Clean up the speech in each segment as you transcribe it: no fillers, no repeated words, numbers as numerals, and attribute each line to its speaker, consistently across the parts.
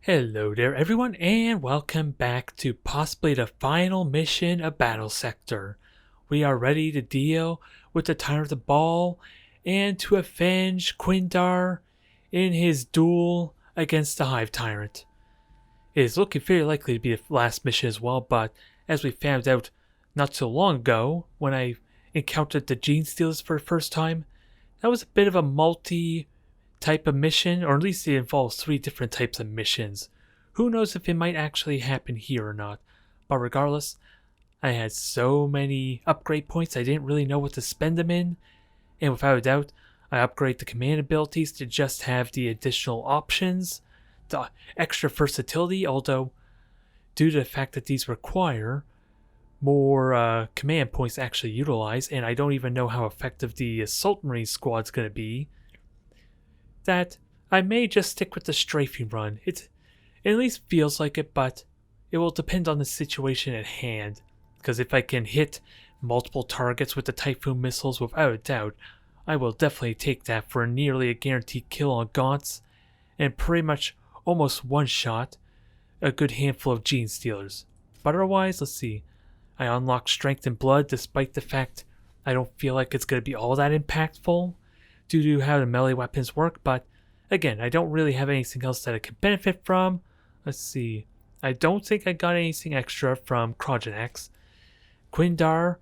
Speaker 1: Hello there everyone and welcome back to possibly the final mission of Battlesector. We are ready to deal with the Tyrant of the Ball and to avenge Quindar in his duel against the Hive Tyrant. It is looking very likely to be the last mission as well, but as we found out not so long ago when I encountered the Gene Stealers for the first time, that was a bit of a multi-type of mission, or at least it involves 3 different types of missions. Who knows if it might actually happen here or not, but regardless, I had so many upgrade points I didn't really know what to spend them in, and without a doubt, I upgrade the command abilities to just have the additional options, the extra versatility, although due to the fact that these require more command points to actually utilize, and I don't even know how effective the Assault Marine squad's going to be, that I may just stick with the strafing run. It at least feels like it, but it will depend on the situation at hand, because if I can hit multiple targets with the Typhoon missiles, without a doubt, I will definitely take that for nearly a guaranteed kill on Gaunts, and pretty much almost one-shot a good handful of Gene Stealers. But otherwise, let's see, I unlock Strength and Blood despite the fact I don't feel like it's going to be all that impactful due to how the melee weapons work, but again, I don't really have anything else that I can benefit from. Let's see, I don't think I got anything extra from Krogenax. Quindar,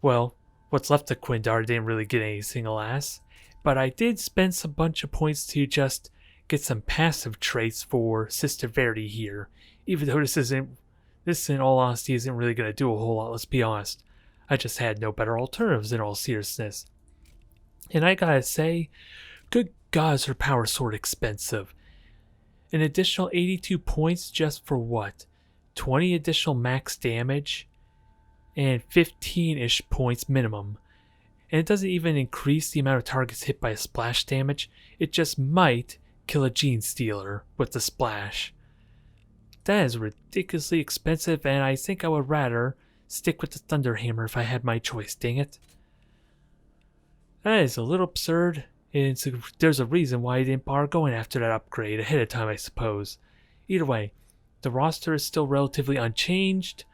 Speaker 1: well, what's left of Quindar didn't really get anything, alas, but I did spend some bunch of points to just get some passive traits for Sister Verity here, even though this in all honesty isn't really going to do a whole lot, let's be honest. I just had no better alternatives in all seriousness. And I gotta say, good God, is her power sword expensive. An additional 82 points just for what? 20 additional max damage? And 15-ish points minimum. And it doesn't even increase the amount of targets hit by a splash damage. It just might kill a Gene Stealer with the splash. That is ridiculously expensive, and I think I would rather stick with the Thunderhammer if I had my choice, dang it. That is a little absurd, and there's a reason why I didn't bother going after that upgrade ahead of time, I suppose. Either way, the roster is still relatively unchanged,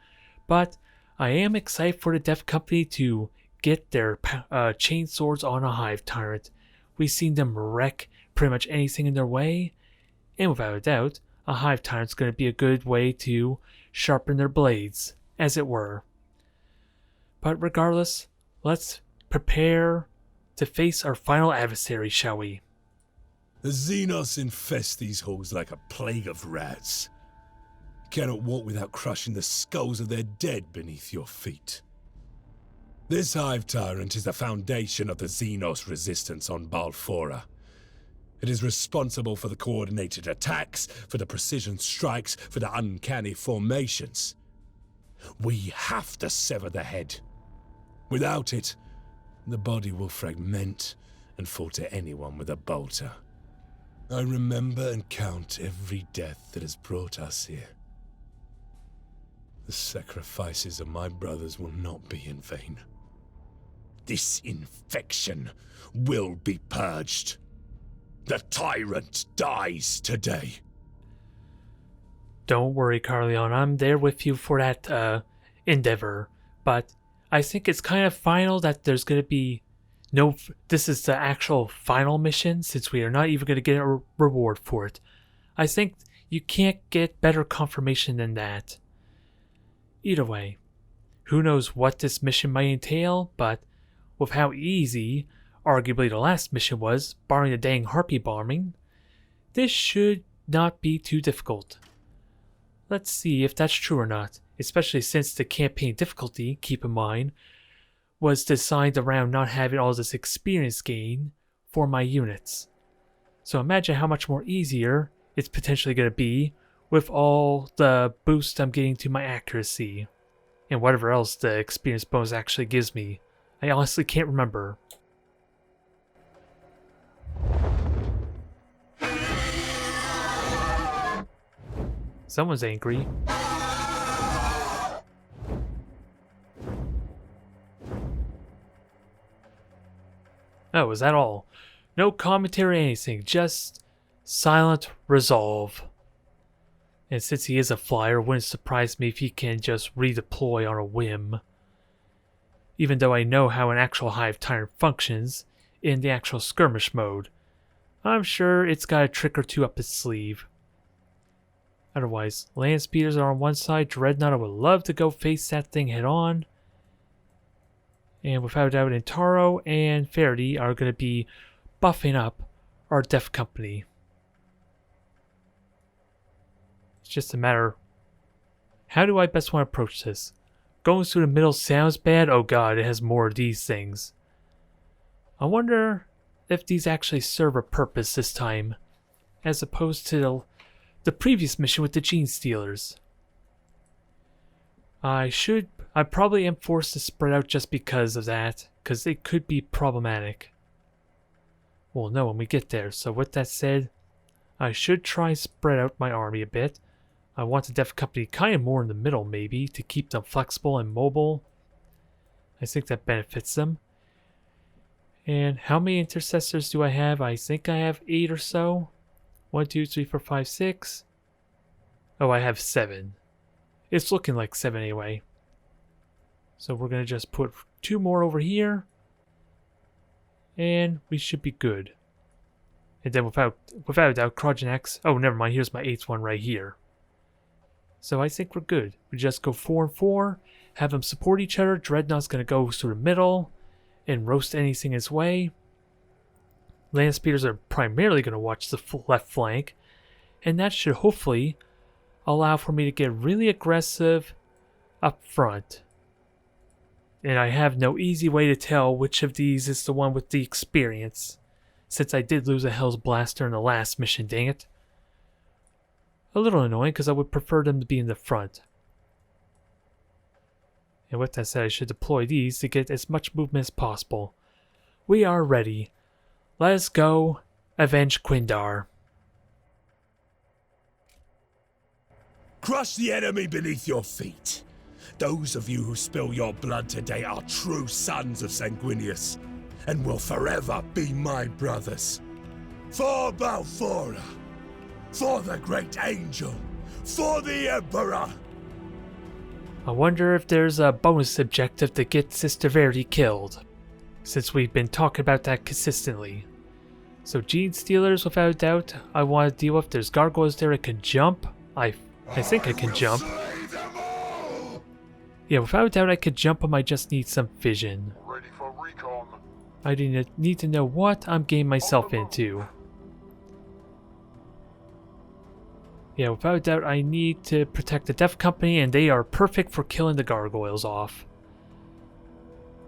Speaker 1: but I am excited for the Death Company to get their chain swords on a Hive Tyrant. We've seen them wreck pretty much anything in their way, and without a doubt, a Hive Tyrant's going to be a good way to sharpen their blades, as it were. But regardless, let's prepare to face our final adversary, shall we?
Speaker 2: The Xenos infest these halls like a plague of rats. Cannot walk without crushing the skulls of their dead beneath your feet. This Hive Tyrant is the foundation of the Xenos resistance on Balfora. It is responsible for the coordinated attacks, for the precision strikes, for the uncanny formations. We have to sever the head. Without it, the body will fragment and fall to anyone with a bolter. I remember and count every death that has brought us here. The sacrifices of my brothers will not be in vain. This infection will be purged. The tyrant dies today.
Speaker 1: Don't worry, Carleon, I'm there with you for that endeavor, but I think it's kind of final that there's going to be this is the actual final mission, since we are not even going to get a reward for it. I think you can't get better confirmation than that. Either way, who knows what this mission might entail, but with how easy, arguably the last mission was, barring the dang harpy bombing, this should not be too difficult. Let's see if that's true or not, especially since the campaign difficulty, keep in mind, was designed around not having all this experience gain for my units. So imagine how much more easier it's potentially going to be with all the boost I'm getting to my accuracy, and whatever else the experience bonus actually gives me. I honestly can't remember. Someone's angry. Oh, is that all? No commentary or anything, just silent resolve. And since he is a flyer, it wouldn't surprise me if he can just redeploy on a whim. Even though I know how an actual Hive Tyrant functions in the actual skirmish mode, I'm sure it's got a trick or two up its sleeve. Otherwise, land speeders are on one side, Dreadnought I would love to go face that thing head on. And without a doubt, Intaro and Faraday are going to be buffing up our Death Company. It's just a matter, how do I best want to approach this? Going through the middle sounds bad? Oh god, it has more of these things. I wonder if these actually serve a purpose this time, as opposed to the previous mission with the Gene Stealers. I probably am forced to spread out just because of that, because it could be problematic. We'll know when we get there, so with that said, I should try and spread out my army a bit. I want the Death Company kind of more in the middle maybe, to keep them flexible and mobile. I think that benefits them. And how many intercessors do I have? I think I have 8 or so. 1, 2, 3, 4, 5, 6. Oh, I have 7. It's looking like 7 anyway. So we're going to just put 2 more over here. And we should be good. And then without a doubt, Krogenax. Oh, never mind. Here's my 8th one right here. So I think we're good. We just go 4 and 4. Have them support each other. Dreadnought's going to go through the middle and roast anything in his way. Land speeders are primarily going to watch the left flank. And that should hopefully allow for me to get really aggressive up front. And I have no easy way to tell which of these is the one with the experience, since I did lose a Hell's Blaster in the last mission, dang it. A little annoying because I would prefer them to be in the front. And with that said, I should deploy these to get as much movement as possible. We are ready. Let us go avenge Quindar.
Speaker 2: Crush the enemy beneath your feet. Those of you who spill your blood today are true sons of Sanguinius, and will forever be my brothers. For Balfora, for the great angel, for the Emperor.
Speaker 1: I wonder if there's a bonus objective to get Sister Verity killed, since we've been talking about that consistently. So Gene Stealers, without a doubt, I want to deal with. There's gargoyles there I can jump. I think I can jump. Yeah, without a doubt I could jump them, I just need some vision.
Speaker 3: Ready for recon.
Speaker 1: I need to know what I'm getting myself into. Yeah, without a doubt I need to protect the Death Company, and they are perfect for killing the gargoyles off.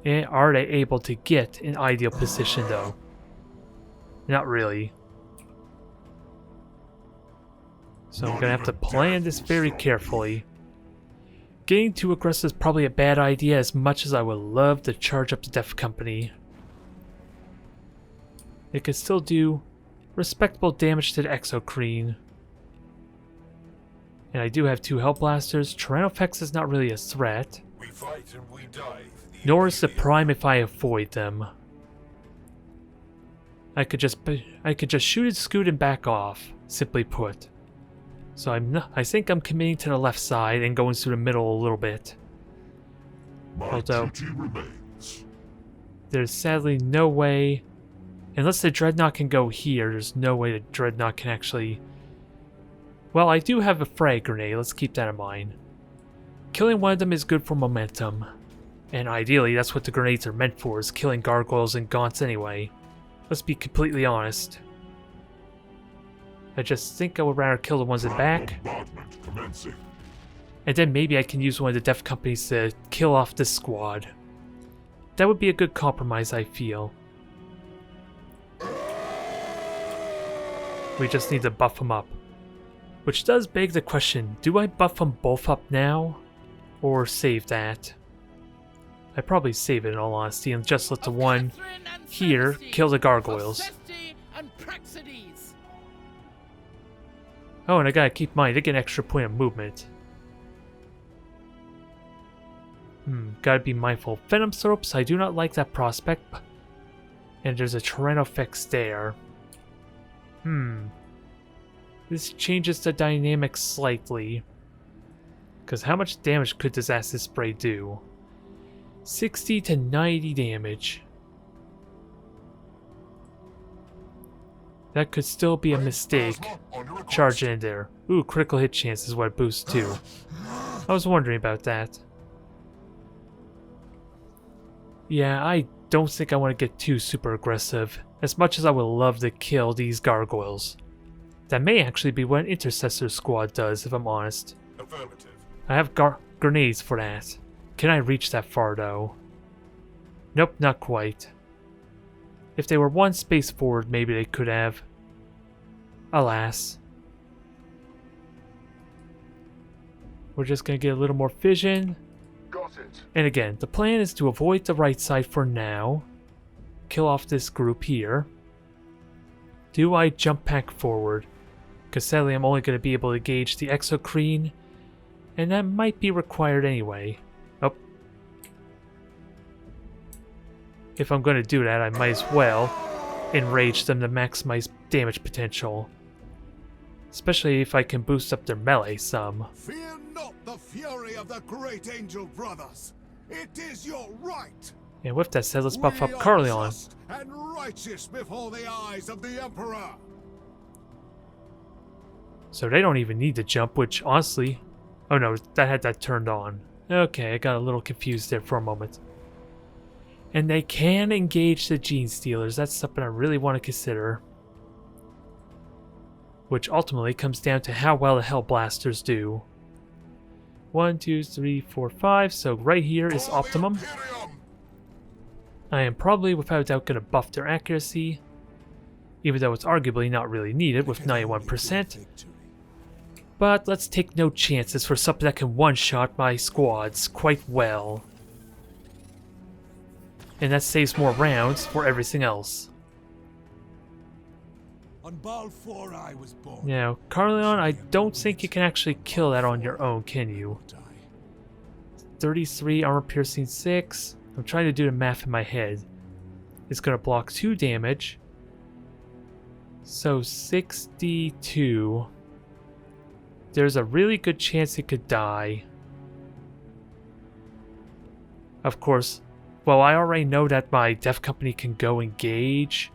Speaker 1: And are they able to get an ideal position though? Not really. So I'm gonna have to plan this very carefully. Getting too aggressive is probably a bad idea, as much as I would love to charge up the Death Company. It could still do respectable damage to the Exocrine. And I do have 2 Hell Blasters. Tyrannopex is not really a threat.
Speaker 3: We fight and we die.
Speaker 1: Nor is the Prime if I avoid them. I could just shoot and scoot and back off, simply put. So I think I'm committing to the left side and going through the middle a little bit. Although there's sadly no way, unless the Dreadnought can go here, there's no way the Dreadnought can actually... Well, I do have a frag grenade, let's keep that in mind. Killing one of them is good for momentum. And ideally, that's what the grenades are meant for, is killing gargoyles and gaunts anyway. Let's be completely honest. I just think I would rather kill the ones in the back. And then maybe I can use one of the Death Companies to kill off this squad. That would be a good compromise, I feel. We just need to buff them up. Which does beg the question, do I buff them both up now? Or save that? I'd probably save it in all honesty and just let the one here kill the gargoyles. Oh, and I gotta keep in mind, they get an extra point of movement. Gotta be mindful. Venom Thropes, I do not like that prospect. And there's a Tyrannopex there. This changes the dynamic slightly. Because how much damage could this acid spray do? 60 to 90 damage. That could still be a mistake. Charge in there. Ooh, critical hit chance is what it boosts too. I was wondering about that. Yeah, I don't think I want to get too super aggressive, as much as I would love to kill these gargoyles. That may actually be what an intercessor squad does, if I'm honest.
Speaker 3: Affirmative.
Speaker 1: I have grenades for that. Can I reach that far though? Nope, not quite. If they were one space forward, maybe they could have. Alas. We're just gonna get a little more vision.
Speaker 3: Got it.
Speaker 1: And again, the plan is to avoid the right side for now. Kill off this group here. Do I jump back forward? Because sadly I'm only going to be able to gauge the exocrine. And that might be required anyway. Oh. If I'm going to do that, I might as well enrage them to maximize damage potential. Especially if I can boost up their melee some.
Speaker 4: Fear not the fury of the great angel brothers. It is your right.
Speaker 1: And with that said, let's buff up
Speaker 4: We are
Speaker 1: Carleon.
Speaker 4: just and righteous before the eyes of the Emperor.
Speaker 1: So they don't even need to jump, which honestly... Oh no, that had that turned on. Okay, I got a little confused there for a moment. And they can engage the Gene Stealers. That's something I really want to consider. Which ultimately comes down to how well the Hell Blasters do. 1, 2, 3, 4, 5. So right here is optimum. I am probably without a doubt going to buff their accuracy. Even though it's arguably not really needed with 91%. But let's take no chances for something that can one-shot my squads quite well. And that saves more rounds for everything else.
Speaker 4: On Balfour I was born.
Speaker 1: Now, Carleon, I don't think you can actually kill that on your own, can you? 33, armor piercing 6. I'm trying to do the math in my head. It's going to block 2 damage. So 62. There's a really good chance it could die. Of course, well, I already know that my Death Company can go engage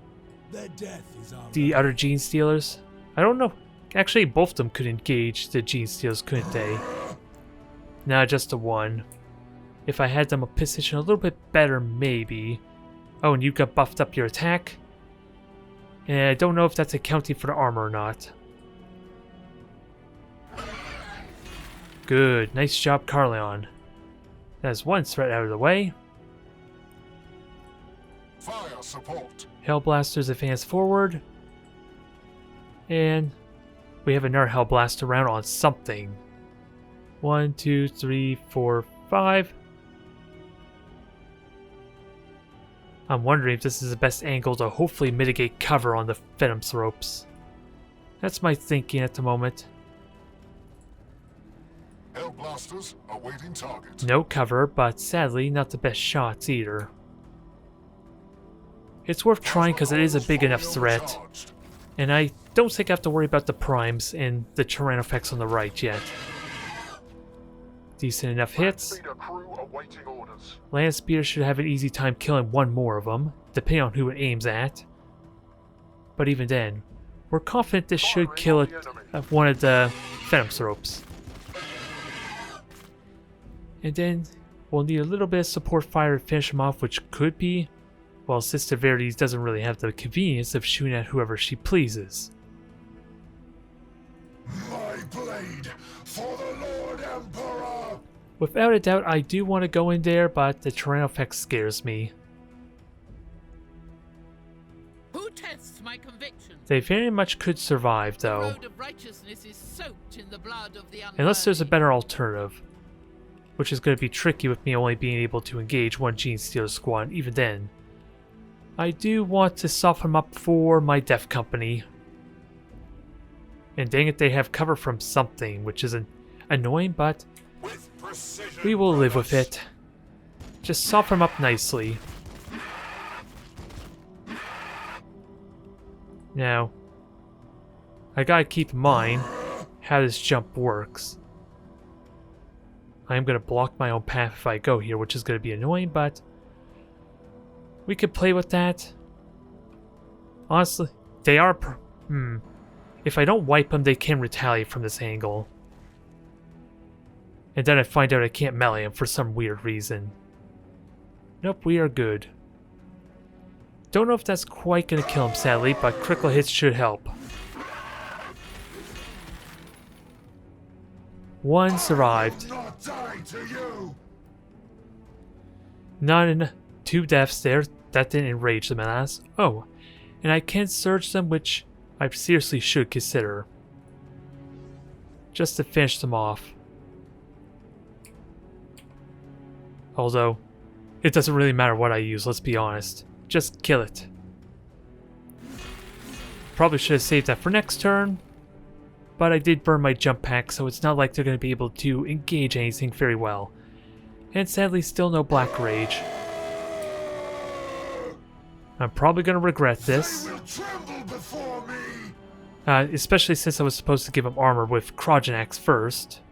Speaker 4: Their death is our
Speaker 1: the other Gene Stealers. I don't know. Actually, both of them could engage the Gene Stealers, couldn't they? Nah, just the one. If I had them positioned a little bit better, maybe. Oh, and you got buffed up your attack. And I don't know if that's accounting for the armor or not. Good. Nice job, Carleon. That's one threat out of the way.
Speaker 3: Fire support.
Speaker 1: Hellblasters advance forward. And we have another Hellblaster round on something. 1, 2, 3, 4, 5. I'm wondering if this is the best angle to hopefully mitigate cover on the Venom's ropes. That's my thinking at the moment.
Speaker 3: Hellblasters awaiting target.
Speaker 1: No cover, but sadly not the best shots either. It's worth trying because it is a big enough threat. And I don't think I have to worry about the primes and the terrain effects on the right yet. Decent enough hits.
Speaker 3: Speeder crew awaiting orders.
Speaker 1: Land Speeder should have an easy time killing one more of them, depending on who it aims at. But even then, we're confident this should kill one of the Venom's ropes. And then we'll need a little bit of support fire to finish him off, which could be, well, Sister Verities doesn't really have the convenience of shooting at whoever she pleases.
Speaker 3: My blade for the Lord Emperor.
Speaker 1: Without a doubt, I do want to go in there, but the terrain effect scares me.
Speaker 5: Who tests my conviction?
Speaker 1: They very much could survive,
Speaker 5: The
Speaker 1: though,
Speaker 5: road of righteousness is soaked in the blood of the
Speaker 1: unless there's a
Speaker 5: unworthy.
Speaker 1: better alternative. Which is going to be tricky with me only being able to engage one Gene Stealer squad, and even then. I do want to soften them up for my Death Company. And dang it, they have cover from something, which is annoying, but
Speaker 3: With precision.
Speaker 1: we will live with it. Just soften them up nicely. Now, I gotta keep in mind how this jump works. I'm gonna block my own path if I go here, which is gonna be annoying, but we could play with that. Honestly, they are... If I don't wipe them, they can retaliate from this angle. And then I find out I can't melee him for some weird reason. Nope, we are good. Don't know if that's quite gonna kill him, sadly, but critical hits should help. One survived.
Speaker 3: Not die to you.
Speaker 1: Not in 2 deaths there. That didn't enrage them, alas. Oh, and I can surge them, which I seriously should consider. Just to finish them off. Although, it doesn't really matter what I use, let's be honest. Just kill it. Probably should have saved that for next turn. But I did burn my jump pack, so it's not like they're going to be able to engage anything very well. And sadly, still no Black Rage. I'm probably going to regret this.
Speaker 3: They will tremble before me.
Speaker 1: Especially since I was supposed to give him armor with Krogenax first.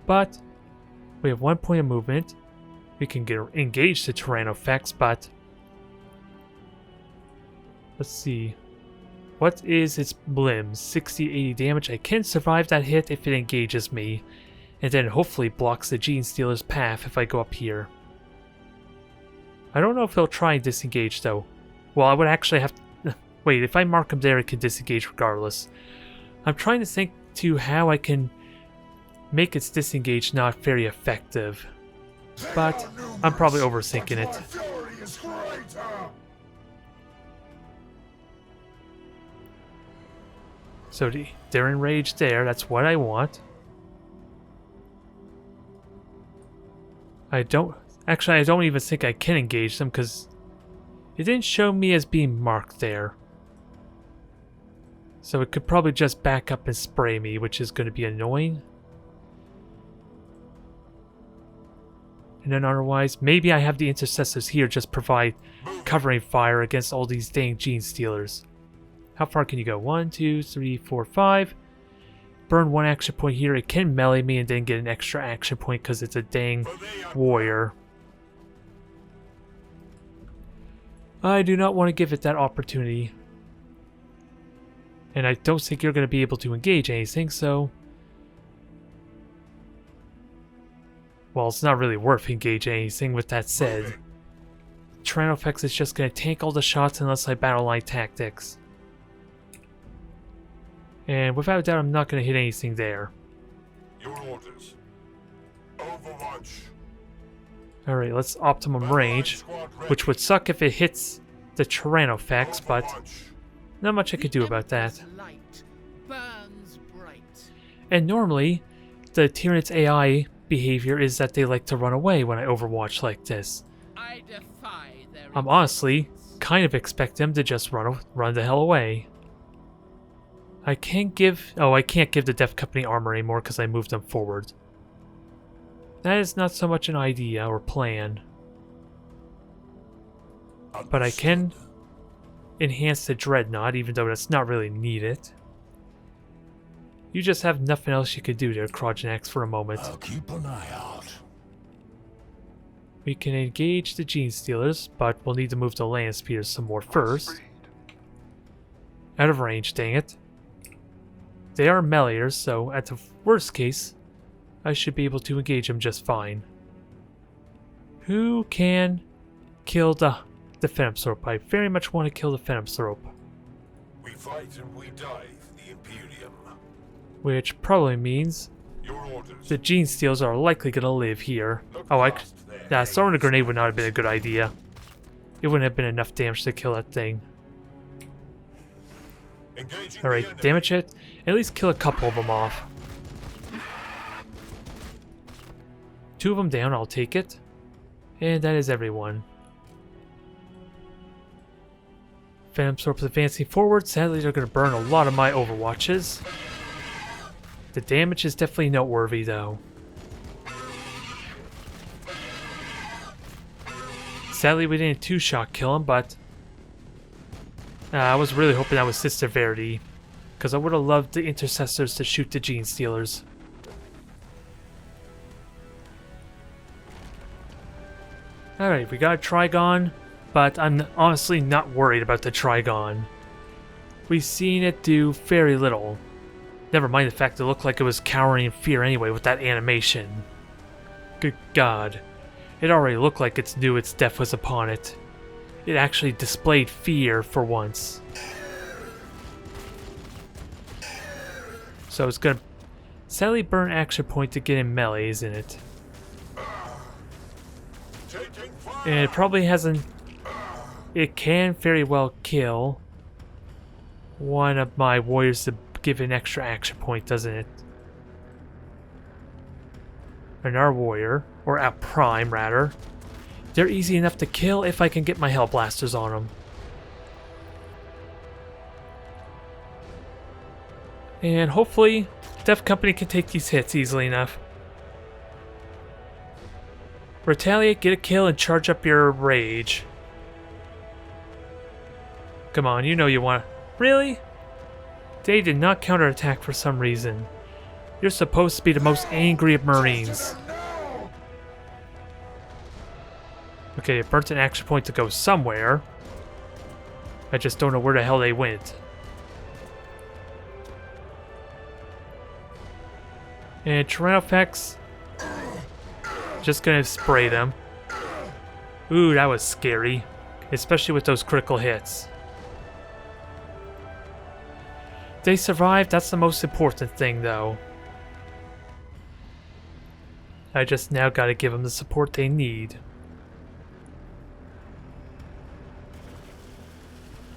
Speaker 1: But we have 1 point of movement. We can get engaged to Tyrannofex, but let's see. What is its limbs? 60-80 damage. I can survive that hit if it engages me. And then hopefully blocks the Gene Stealer's path if I go up here. I don't know if he'll try and disengage though. Well, I would actually have to... Wait, if I mark him there, it can disengage regardless. I'm trying to think to how I can make its disengage not very effective. But I'm probably overthinking it.
Speaker 3: My fury is greater.
Speaker 1: So they're enraged there, that's what I want. I don't even think I can engage them because it didn't show me as being marked there. So it could probably just back up and spray me, which is going to be annoying. And then otherwise, maybe I have the intercessors here just provide covering fire against all these dang Gene Stealers. How far can you go? 1, 2, 3, 4, 5. Burn 1 action point here. It can melee me and then get an extra action point because it's a dang warrior. I do not want to give it that opportunity. And I don't think you're going to be able to engage anything, so... Well, it's not really worth engaging anything with that said. Tyrannofex is just going to tank all the shots unless I battle line tactics. And without a doubt, I'm not going to hit anything there.
Speaker 3: Your orders. Overwatch.
Speaker 1: Alright, let's optimum range, which would suck if it hits the Tyrannofex, but not much I could do about that.
Speaker 5: Light burns bright.
Speaker 1: And normally, the Tyranids AI behavior is that they like to run away when I overwatch like this.
Speaker 5: I defy their
Speaker 1: I'm honestly kind of expect them to just run the hell away. I can't give the Death Company armor anymore because I moved them forward. That is not so much an idea or plan. But I can enhance the Dreadnought, even though that's not really needed. You just have nothing else you could do there, Krogenax, for a moment.
Speaker 3: I'll keep an eye out.
Speaker 1: We can engage the Gene Stealers, but we'll need to move the Land Speeders some more first. Out of range, dang it. They are meleeers, so at the worst case, I should be able to engage them just fine. Who can kill the Phantomthrope? I very much want to kill the Phantomthrope.
Speaker 3: We fight and we die for the Imperium.
Speaker 1: Which probably means
Speaker 3: Your orders.
Speaker 1: the Gene Stealers are likely going to live here. Throwing a grenade would not have been a good idea. It wouldn't have been enough damage to kill that thing. Alright, damage it. At least kill a couple of them off. 2 of them down, I'll take it. And that is everyone. Phantomthrope's advancing forward. Sadly, they're going to burn a lot of my overwatches. The damage is definitely noteworthy, though. Sadly, we didn't 2-shot kill him, but... I was really hoping that was Sister Verity, because I would have loved the intercessors to shoot the Gene Stealers. Alright, we got a Trigon, but I'm honestly not worried about the Trigon. We've seen it do very little. Never mind the fact it looked like it was cowering in fear anyway with that animation. Good God. It already looked like it knew its death was upon it. It actually displayed fear for once. So it's gonna sadly burn action point to get in melee, isn't it? And it probably hasn't... It can very well kill one of my warriors to give an extra action point, doesn't it? And our warrior, or our prime rather, they're easy enough to kill if I can get my Hell Blasters on them. And hopefully, Death Company can take these hits easily enough. Retaliate, get a kill, and charge up your rage. Come on, you know you want... Really? They did not counterattack for some reason. You're supposed to be the most angry of Marines. Okay, it burnt an action point to go somewhere. I just don't know where the hell they went. And Tyrannofax... Just gonna spray them. Ooh, that was scary. Especially with those critical hits. They survived, that's the most important thing though. I just now gotta give them the support they need.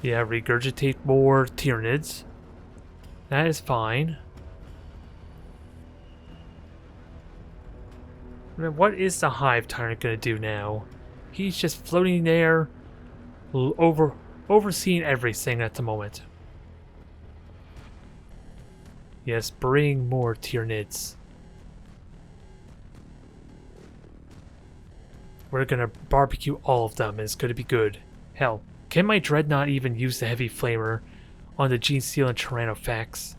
Speaker 1: Yeah, regurgitate more Tyranids. That is fine. What is the Hive Tyrant gonna do now? He's just floating there, overseeing everything at the moment. Yes, bring more Tyranids. We're gonna barbecue all of them. It's gonna be good. Hell, can my Dreadnought even use the Heavy Flamer on the Gene Steel and Tyrannofax?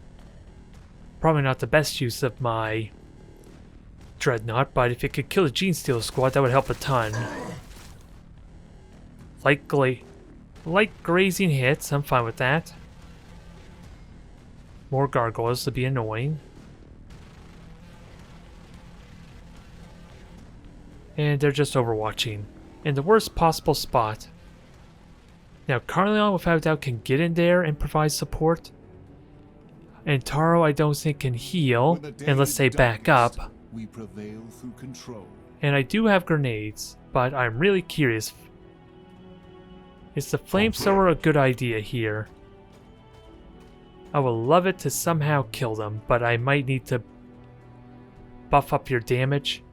Speaker 1: Probably not the best use of my Dreadnought, but if it could kill a Gene Steel squad, that would help a ton. Light grazing hits, I'm fine with that. More gargoyles to be annoying. And they're just overwatching. In the worst possible spot. Now, Carleon, without a doubt, can get in there and provide support. And Taro, I don't think, can heal unless they back up.
Speaker 4: We prevail through control.
Speaker 1: And I do have grenades, but I'm really curious. Is the flamethrower a good idea here? I would love it to somehow kill them, but I might need to buff up your damage.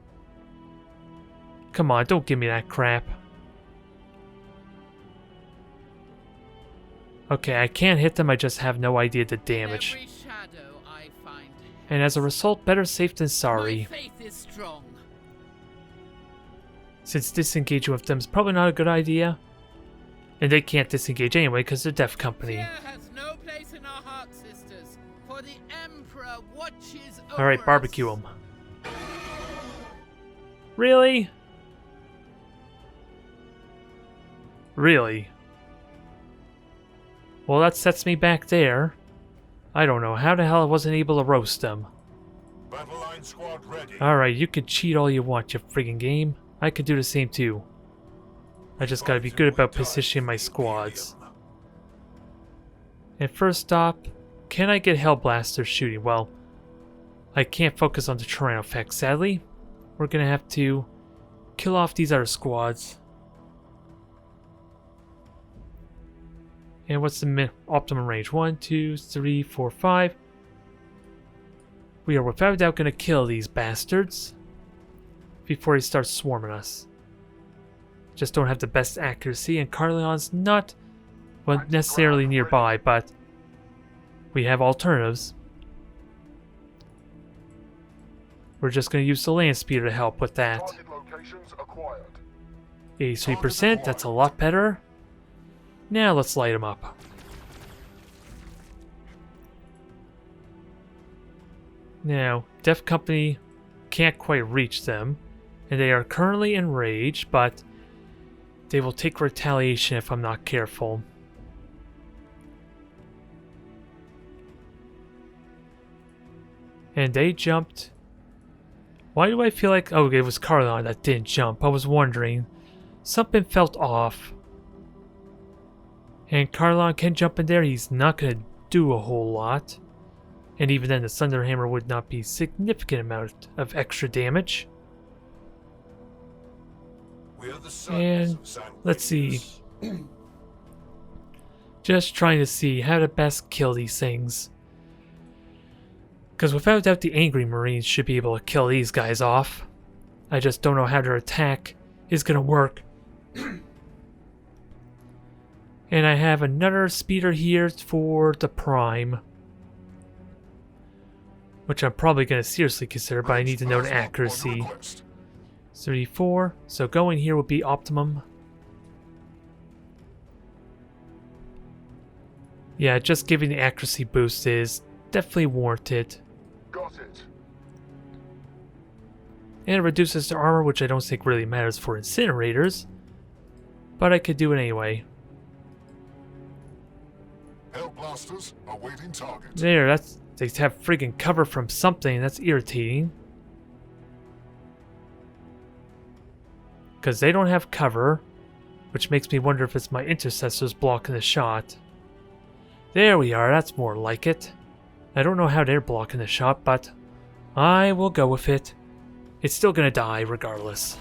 Speaker 1: Come on, don't give me that crap. Okay, I can't hit them, I just have no idea the damage.
Speaker 5: Every shadow I find
Speaker 1: And as a result, better safe than sorry.
Speaker 5: my faith is strong.
Speaker 1: Since disengaging with them is probably not a good idea. And they can't disengage anyway because they're Death Company.
Speaker 5: Fear has no place in our hearts, sisters, for the Emperor watches over
Speaker 1: Alright, barbecue
Speaker 5: us.
Speaker 1: them. Really? Really? Well, that sets me back there. I don't know how the hell I wasn't able to roast them.
Speaker 3: Battle line squad ready.
Speaker 1: Alright, you can cheat all you want, you friggin' game. I could do the same too. I just gotta be good about positioning my squads. And first up, can I get Hellblaster shooting? Well, I can't focus on the Tyrannofax, sadly. We're gonna have to kill off these other squads. And what's the optimum range? 1, 2, 3, 4, 5. We are without a doubt gonna kill these bastards before he starts swarming us. Just don't have the best accuracy, and Carleon's not well, necessarily nearby, but we have alternatives. We're just going to use the land speeder to help with that.
Speaker 3: Target locations acquired.
Speaker 1: 83%, that's a lot better. Now let's light them up. Now, Death Company can't quite reach them, and they are currently enraged, but they will take retaliation if I'm not careful. And they jumped. Why do I feel like... Oh, it was Carlon that didn't jump. I was wondering. Something felt off. And Carlon can jump in there. He's not going to do a whole lot. And even then, the Thunderhammer would not be a significant amount of extra damage. And let's see. Just trying to see how to best kill these things. Because without doubt, the Angry Marines should be able to kill these guys off. I just don't know how their attack is going to work. And I have another speeder here for the Prime. Which I'm probably going to seriously consider, but I need to know the accuracy. 34, so going here would be optimum. Yeah, just giving the accuracy boost is definitely warranted.
Speaker 3: Got it.
Speaker 1: And it reduces their armor, which I don't think really matters for incinerators. But I could do it anyway.
Speaker 3: Hell blasters awaiting target.
Speaker 1: There, that's... They have friggin' cover from something. That's irritating. Because they don't have cover. Which makes me wonder if it's my intercessors blocking the shot. There we are. That's more like it. I don't know how they're blocking the shot, but I will go with it. It's still gonna die regardless.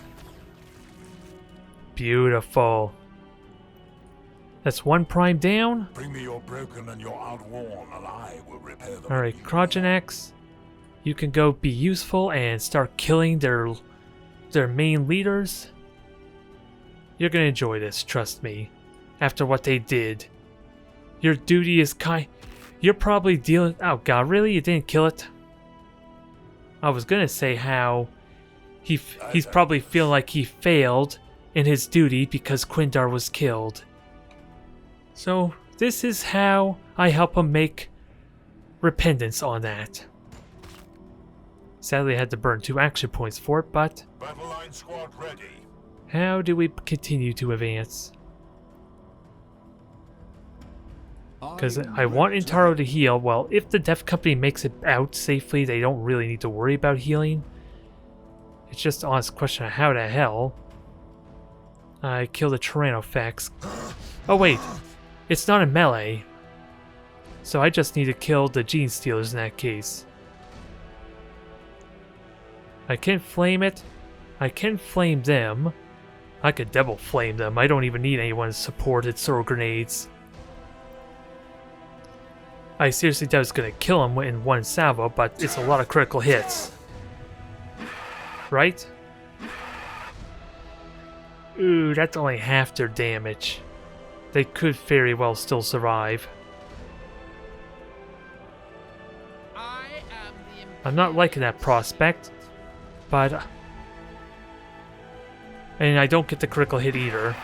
Speaker 1: Beautiful. That's one Prime down.
Speaker 3: Bring me your broken and your outworn, and I will repair them.
Speaker 1: Alright, Krogenax, you can go be useful and start killing their main leaders. You're gonna enjoy this, trust me. After what they did. Your duty is you're probably dealing... Oh god, really? You didn't kill it? I was gonna say how he's probably feeling like he failed in his duty because Quindar was killed. So, this is how I help him make repentance on that. Sadly, I had to burn 2 action points for it, but...
Speaker 3: Battle line squad ready.
Speaker 1: How do we continue to advance? Because I want Intaro to heal. Well, if the Death Company makes it out safely, they don't really need to worry about healing. It's just an honest question of how the hell I kill the Tyrannofax. Oh wait, it's not in melee. So I just need to kill the Gene Stealers in that case. I can flame it. I can flame them. I could double flame them. I don't even need anyone's supported sword grenades. I seriously doubt it's going to kill him in one salvo, but it's a lot of critical hits. Right? Ooh, that's only half their damage. They could very well still survive. I'm not liking that prospect, but... And I don't get the critical hit either.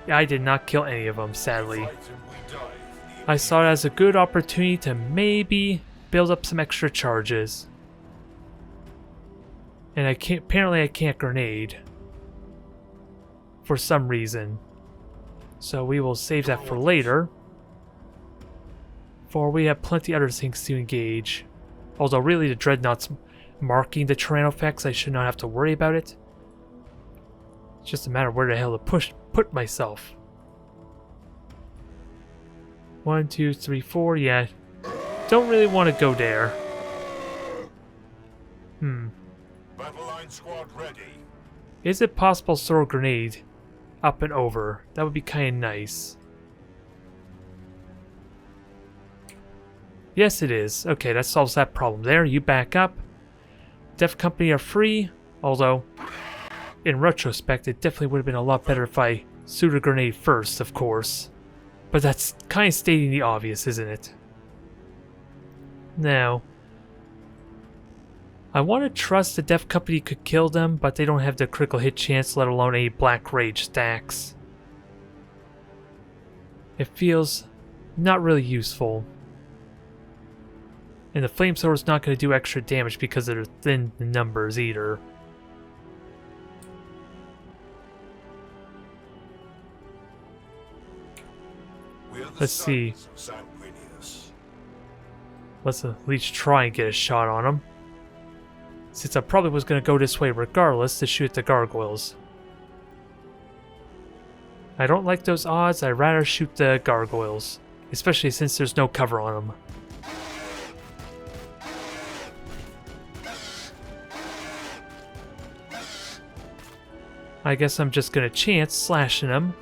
Speaker 1: I did not kill any of them, sadly. I saw it as a good opportunity to maybe build up some extra charges. And apparently I can't grenade. For some reason. So we will save that for later. For we have plenty other things to engage. Although really the Dreadnought's marking the Tyrannofax, I should not have to worry about it. It's just a matter of where the hell to put myself. 1, 2, 3, 4, yeah. Don't really want to go there.
Speaker 3: Battle line squad ready.
Speaker 1: Is it possible to throw a grenade up and over? That would be kind of nice. Yes, it is. Okay, that solves that problem there. You back up. Death Company are free, although in retrospect, it definitely would have been a lot better if I threw a grenade first, of course. But that's kind of stating the obvious, isn't it? Now, I want to trust the Death Company could kill them, but they don't have the critical hit chance, let alone any Black Rage stacks. It feels not really useful. And the flamethrower's not going to do extra damage because they're thin in numbers either. Let's see. Let's at least try and get a shot on him. Since I probably was going to go this way regardless to shoot the gargoyles. I don't like those odds, I'd rather shoot the gargoyles. Especially since there's no cover on them. I guess I'm just going to chance slashing them.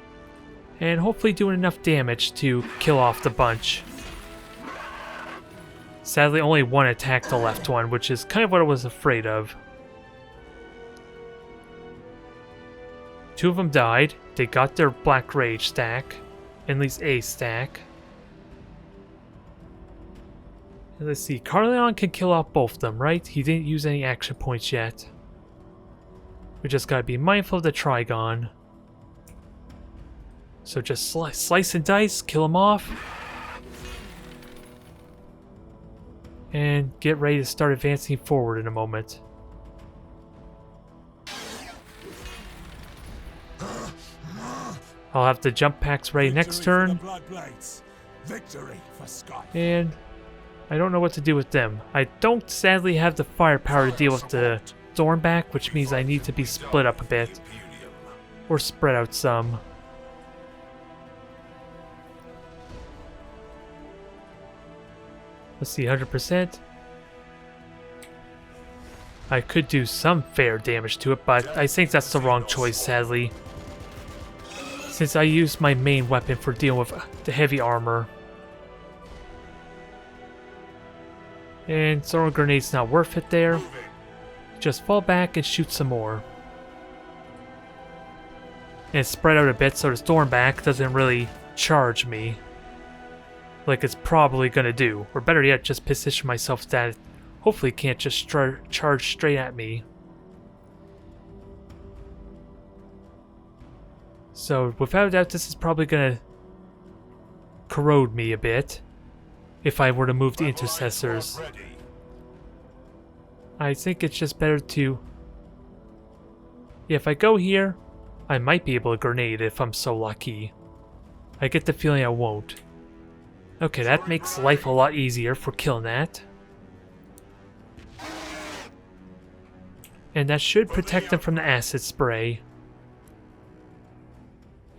Speaker 1: And hopefully doing enough damage to kill off the bunch. Sadly, only one attacked the left one, which is kind of what I was afraid of. 2 of them died. They got their Black Rage stack. At least a stack. And let's see. Carleon can kill off both of them, right? He didn't use any action points yet. We just gotta be mindful of the Trigon. So just slice and dice, kill him off. And get ready to start advancing forward in a moment. I'll have the jump packs ready next turn. And I don't know what to do with them. I don't sadly have the firepower to deal with the Thornback, which means I need to be split up a bit. Or spread out some. Let's see, 100%. I could do some fair damage to it, but I think that's the wrong choice, sadly. Since I used my main weapon for dealing with the heavy armor. And throwing grenades not worth it there. Just fall back and shoot some more. And spread out a bit so the Stormback doesn't really charge me. Like it's probably gonna do. Or better yet, just position myself that it hopefully can't just charge straight at me. So without a doubt, this is probably gonna corrode me a bit. If I were to move the intercessors. I think it's just better to... Yeah, if I go here, I might be able to grenade if I'm so lucky. I get the feeling I won't. Okay, that makes life a lot easier for killing that. And that should protect them from the acid spray.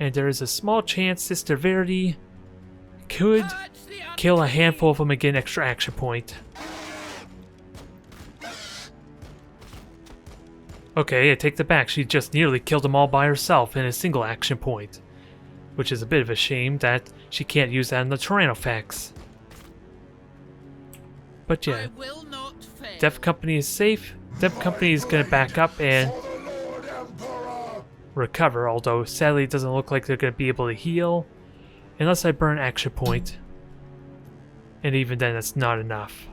Speaker 1: And there is a small chance Sister Verity could kill a handful of them and get an extra action point. Okay, I take that back. She just nearly killed them all by herself in a single action point. Which is a bit of a shame that she can't use that in the Tyrannofax. But yeah, Death Company is safe. Death Company is going to back up and recover, although sadly it doesn't look like they're going to be able to heal. Unless I burn action point. And even then, that's not enough.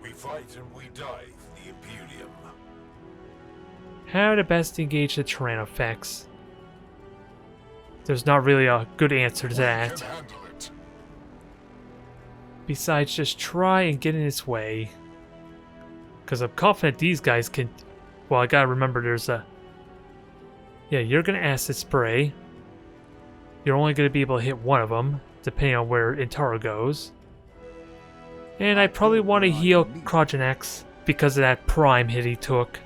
Speaker 3: We fight and we die for the Imperium.
Speaker 1: How to best engage the Tyrannofax? There's not really a good answer to that. Besides, just try and get in its way. Because I'm confident these guys can... Well, I gotta remember there's a... Yeah, you're gonna acid spray. You're only gonna be able to hit one of them, depending on where Intara goes. And I probably want to heal Krogenax because of that prime hit he took.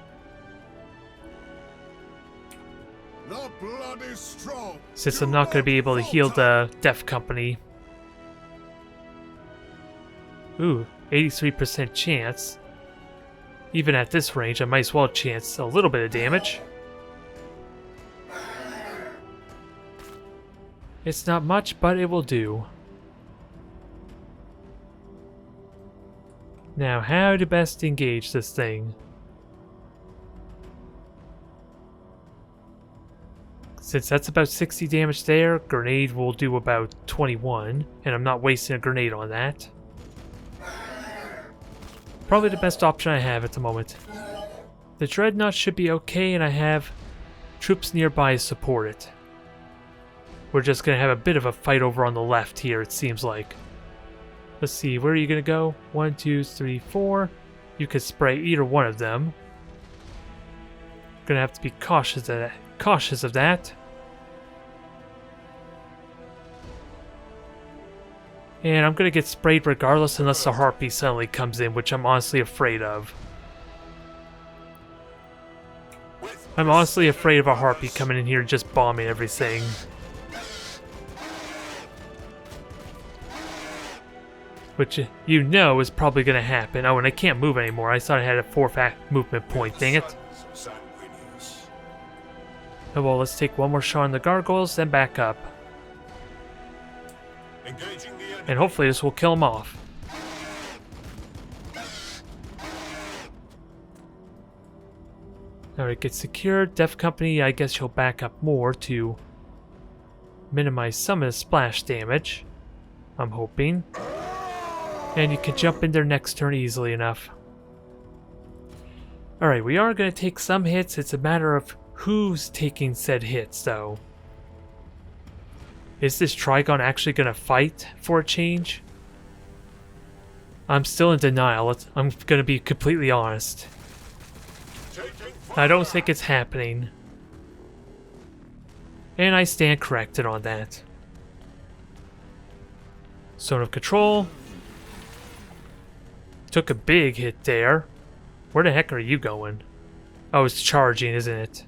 Speaker 4: The blood is strong.
Speaker 1: Since I'm not going to be able to heal the Death Company. Ooh, 83% chance. Even at this range, I might as well chance a little bit of damage. It's not much, but it will do. Now, how to best engage this thing? Since that's about 60 damage there, grenade will do about 21, and I'm not wasting a grenade on that. Probably the best option I have at the moment. The Dreadnought should be okay, and I have troops nearby to support it. We're just going to have a bit of a fight over on the left here, it seems like. Let's see, where are you gonna go? 1, 2, 3, 4. You could spray either one of them. Gonna have to be cautious of that. And I'm gonna get sprayed regardless unless the harpy suddenly comes in, which I'm honestly afraid of. I'm honestly afraid of a harpy coming in here and just bombing everything. Which you know is probably gonna happen. Oh, and I can't move anymore. I thought I had a 4 movement point, dang it. Oh well, let's take one more shot on the gargoyles, then back up. And hopefully this will kill them off. Alright, get secured. Def Company, I guess you'll back up more to minimize some of the splash damage. I'm hoping. And you can jump in there next turn easily enough. Alright, we are going to take some hits. It's a matter of who's taking said hits, though. Is this Trigon actually going to fight for a change? I'm still in denial. I'm going to be completely honest. I don't think it's happening. And I stand corrected on that. Zone of control. Took a big hit there. Where the heck are you going? Oh, it's charging, isn't it?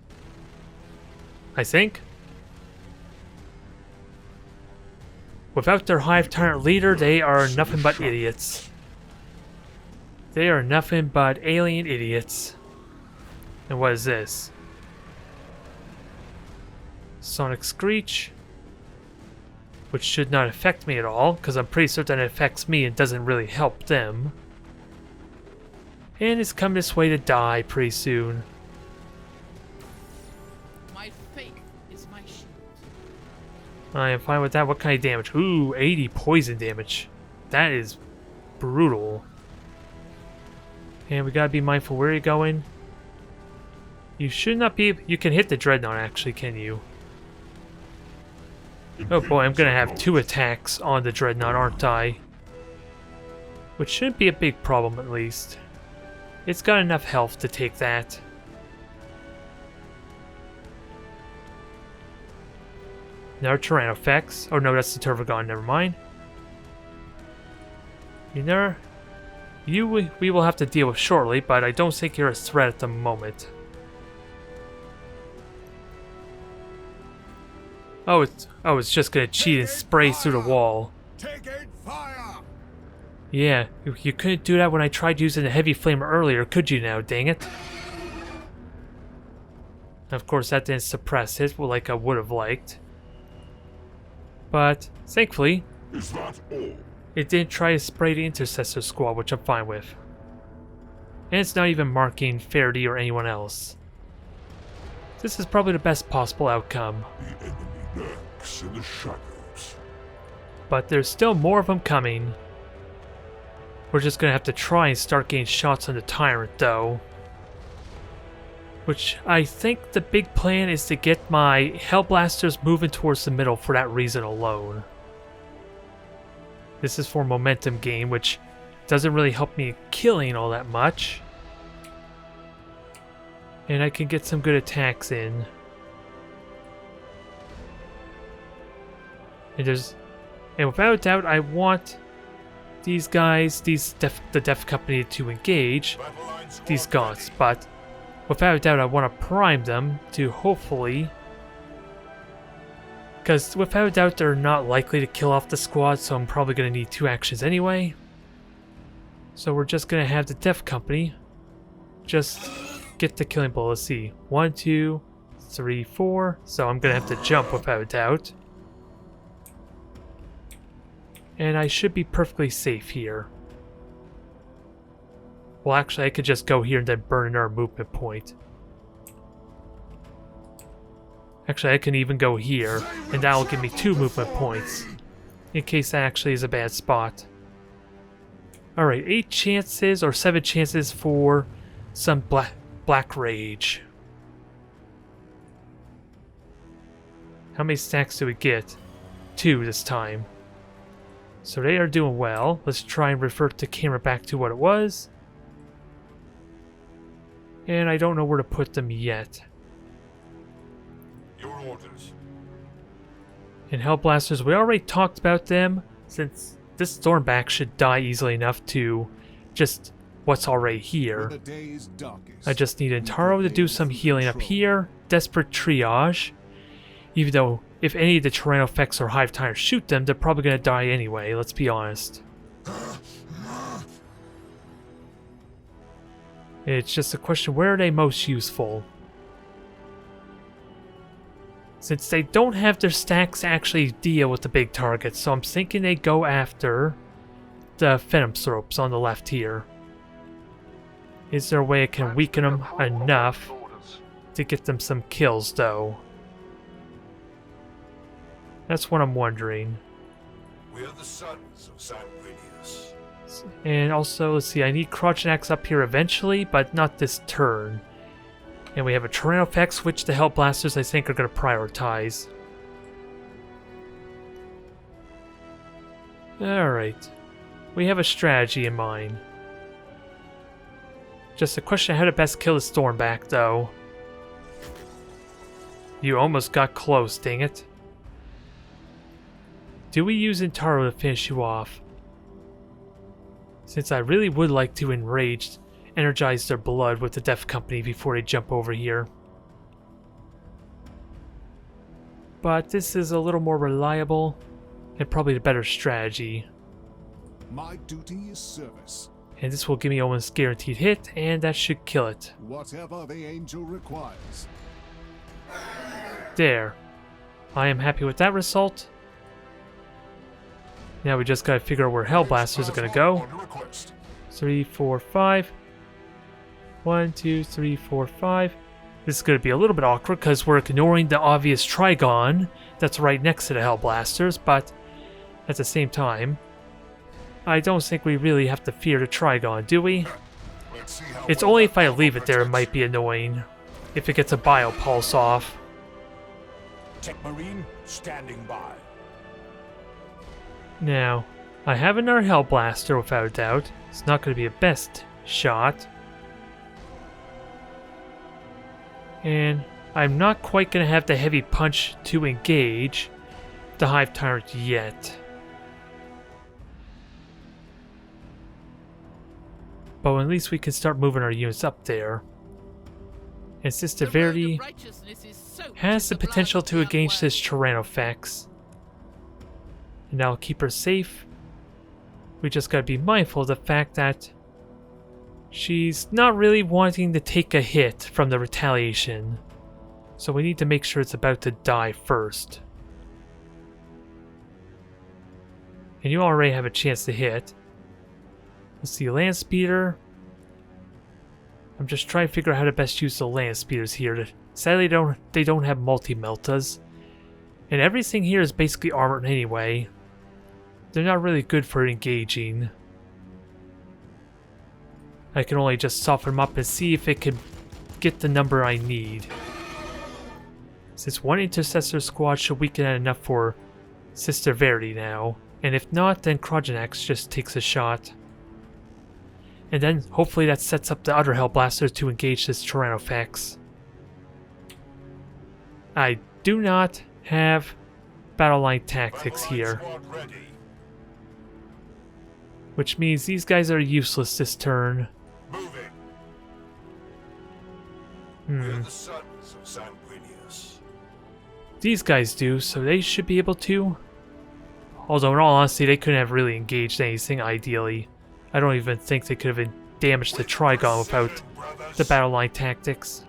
Speaker 1: I think. Without their Hive Tyrant leader, they are nothing but idiots. They are nothing but alien idiots. And what is this? Sonic Screech. Which should not affect me at all, because I'm pretty certain it affects me and doesn't really help them. And it's come this way to die pretty soon.
Speaker 5: My faith is my shield.
Speaker 1: I am fine with that. What kind of damage? Ooh, 80 poison damage. That is brutal. And we gotta be mindful where you're going. You should not be... You can hit the Dreadnought actually, can you? Oh boy, I'm gonna have 2 attacks on the Dreadnought, aren't I? Which shouldn't be a big problem at least. It's got enough health to take that. Now Tyranno effects. Oh no, that's the Turvagon, never mind. We will have to deal with shortly, but I don't think you're a threat at the moment. Oh, it's just gonna cheat and spray through the wall.
Speaker 4: Taking fire!
Speaker 1: Yeah, you couldn't do that when I tried using the heavy flamer earlier, could you now, dang it? Of course, that didn't suppress it like I would have liked. But, thankfully,
Speaker 3: Is that all?
Speaker 1: it didn't try to spray the Intercessor Squad, which I'm fine with. And it's not even marking Faraday or anyone else. This is probably the best possible outcome.
Speaker 3: The enemy lurks in the shadows.
Speaker 1: But there's still more of them coming. We're just gonna have to try and start getting shots on the Tyrant, though. Which I think the big plan is to get my Hellblasters moving towards the middle for that reason alone. This is for momentum gain, which doesn't really help me killing all that much. And I can get some good attacks in. And without a doubt, I want these guys, the Def Company to engage these Gaunts, but without a doubt I want to prime them to hopefully, because without a doubt they're not likely to kill off the squad, so I'm probably going to need 2 actions anyway. So we're just going to have the Def Company just get the killing blow. Let's see, 1, 2, 3, 4, so I'm going to have to jump without a doubt. And I should be perfectly safe here. Well, actually, I could just go here and then burn another movement point. Actually, I can even go here, and that will give me 2 movement points. In case that actually is a bad spot. Alright, 8 chances or 7 chances for some Black Rage. How many stacks do we get? 2 this time. So they are doing well. Let's try and revert the camera back to what it was. And I don't know where to put them yet.
Speaker 3: Your orders.
Speaker 1: And Hellblasters, we already talked about them, since this Stormback should die easily enough to just what's already here.
Speaker 4: The day's darkest,
Speaker 1: I just need Intaro to do some healing up here. Desperate triage. Even though if any of the Tyrannosaurs or Hive Tyrants shoot them, they're probably going to die anyway, let's be honest. It's just a question, where are they most useful? Since they don't have their stacks to actually deal with the big targets, so I'm thinking they go after the Venom Thropes on the left here. Is there a way I can weaken them enough to get them some kills, though? That's what I'm wondering.
Speaker 3: We are the sons of Sanguinius.
Speaker 1: And also, let's see, I need Crotchinax up here eventually, but not this turn. And we have a Tyrannosax, which the Hellblasters I think are going to prioritize. Alright. We have a strategy in mind. Just a question of how to best kill the Stormback, though. You almost got close, dang it. Do we use Intaro to finish you off? Since I really would like to energize their blood with the Death Company before they jump over here. But this is a little more reliable and probably the better strategy.
Speaker 4: my duty is service.
Speaker 1: And this will give me almost guaranteed hit, and that should kill it.
Speaker 4: Whatever the angel requires.
Speaker 1: There. I am happy with that result. Now we just gotta figure out where Hellblasters are gonna go.
Speaker 3: On request.
Speaker 1: 3, 4, 5. 1, 2, 3, 4, 5. This is gonna be a little bit awkward because we're ignoring the obvious Trigon that's right next to the Hellblasters, but at the same time, I don't think we really have to fear the Trigon, do we?
Speaker 3: Let's see how
Speaker 1: It's
Speaker 3: well
Speaker 1: only
Speaker 3: that
Speaker 1: if I
Speaker 3: armor
Speaker 1: leave it there it
Speaker 3: protects.
Speaker 1: might be annoying. If it gets a Biopulse off.
Speaker 3: Tech Marine standing by.
Speaker 1: Now, I have another Hellblaster without a doubt. It's not going to be a best shot. And I'm not quite going to have the heavy punch to engage the Hive Tyrant yet. But at least we can start moving our units up there. And Sister Verity has the potential to engage this Tyrannosax. And that'll keep her safe. We just gotta be mindful of the fact that she's not really wanting to take a hit from the retaliation. So we need to make sure it's about to die first. And you already have a chance to hit. Let's see, Land Speeder. I'm just trying to figure out how to best use the Land Speeders here. Sadly, they don't have multi-meltas. And everything here is basically armored anyway. They're not really good for engaging. I can only just soften them up and see if it can get the number I need. Since one Intercessor squad should weaken that enough for Sister Verity now. And if not, then Crotchinax just takes a shot. And then hopefully that sets up the other Hellblasters to engage this Tyrannosax. I do not have battle line tactics here,
Speaker 3: Squad ready.
Speaker 1: which means these guys are useless this turn.
Speaker 3: Moving. We are the sons of Sanguinius.
Speaker 1: These guys do, so they should be able to. Although in all honesty, they couldn't have really engaged anything ideally. I don't even think they could have damaged the Trigon without the battle line tactics.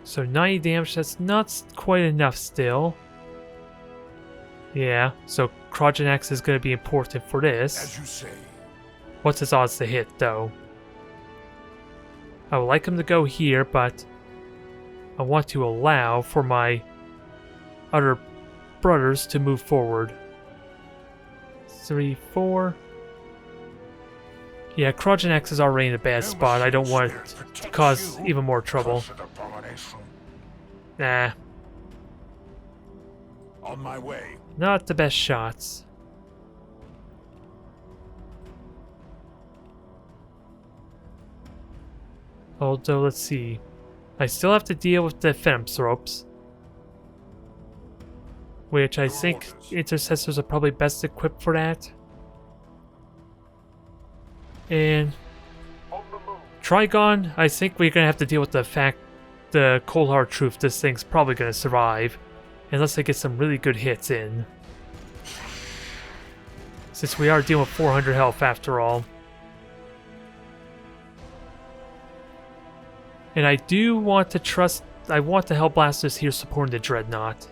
Speaker 1: So 90 damage, that's not quite enough still. Yeah, so Crotchinax is going to be important for this.
Speaker 3: As you say.
Speaker 1: What's his odds to hit, though? I would like him to go here, but I want to allow for my other brothers to move forward. 3, 4. Yeah, Crotchinax is already in a bad spot. I don't want it to cause even more trouble. Nah.
Speaker 4: On my way.
Speaker 1: Not the best shots. Although, let's see. I still have to deal with the Phantomthropes, which I think intercessors are probably best equipped for that. And Trigon, I think we're gonna have to deal with the fact, the cold hard truth, this thing's probably gonna survive, unless I get some really good hits in. Since we are dealing with 400 health after all. And I do want to trust, I want the Hellblasters here supporting the Dreadnought.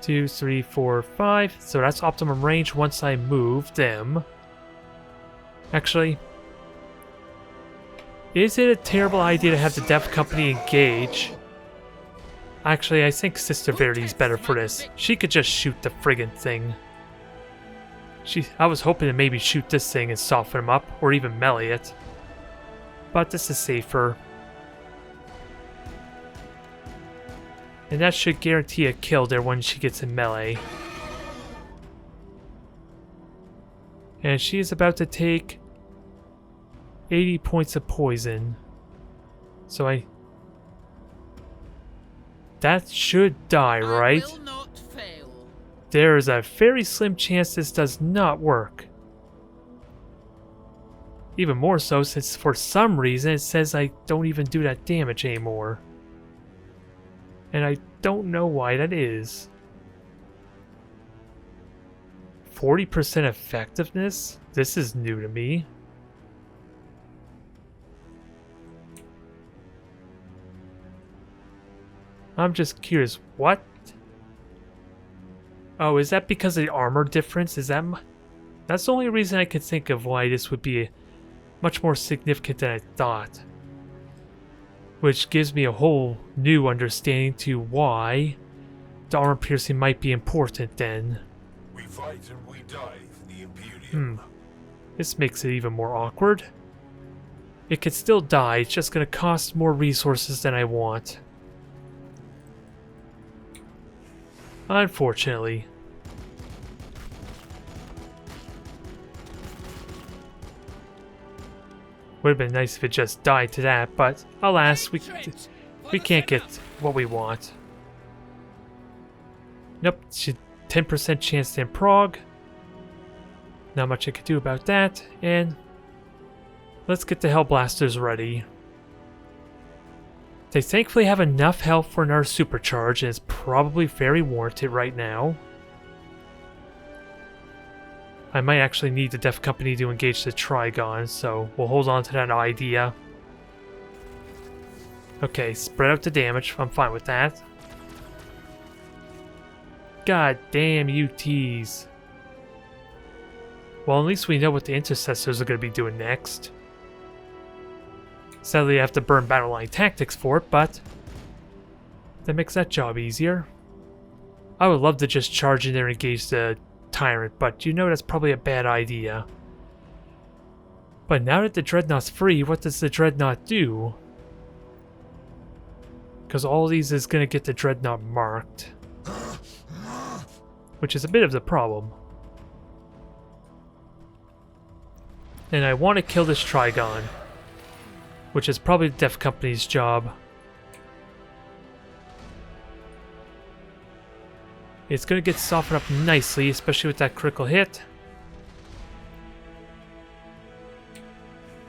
Speaker 1: 2, 3, 4, 5. So that's optimum range once I move them. Actually, is it a terrible idea to have the Death Company engage? Actually, I think Sister Verity's better for this. She could just shoot the friggin' thing. I was hoping to maybe shoot this thing and soften him up, or even melee it. But this is safer. And that should guarantee a kill there when she gets in melee. And she is about to take 80 points of poison. So that should die, right?
Speaker 5: I will not fail.
Speaker 1: There is a very slim chance this does not work. Even more so since for some reason it says I don't even do that damage anymore. And I don't know why that is. 40% effectiveness? This is new to me. I'm just curious, what? Oh, is that because of the armor difference? Is that... That's the only reason I could think of why this would be much more significant than I thought. Which gives me a whole new understanding to why the armor piercing might be important then.
Speaker 3: We fight and we die for the Imperium.
Speaker 1: This makes it even more awkward. It could still die, it's just going to cost more resources than I want. Unfortunately. Would have been nice if it just died to that, but alas, we can't get what we want. Nope, 10% chance to improg. Not much I could do about that, and let's get the Hellblasters ready. They thankfully have enough health for another supercharge, and it's probably very warranted right now. I might actually need the Death Company to engage the Trigon, so we'll hold on to that idea. Okay, spread out the damage. I'm fine with that. God damn UTs. Well, at least we know what the Intercessors are going to be doing next. Sadly, I have to burn battle line tactics for it, but that makes that job easier. I would love to just charge in there and engage the Tyrant, but you know that's probably a bad idea. But now that the Dreadnought's free, what does the Dreadnought do? Because all of these is going to get the Dreadnought marked. Which is a bit of the problem. And I want to kill this Trigon. Which is probably the Death Company's job. It's going to get softened up nicely, especially with that critical hit.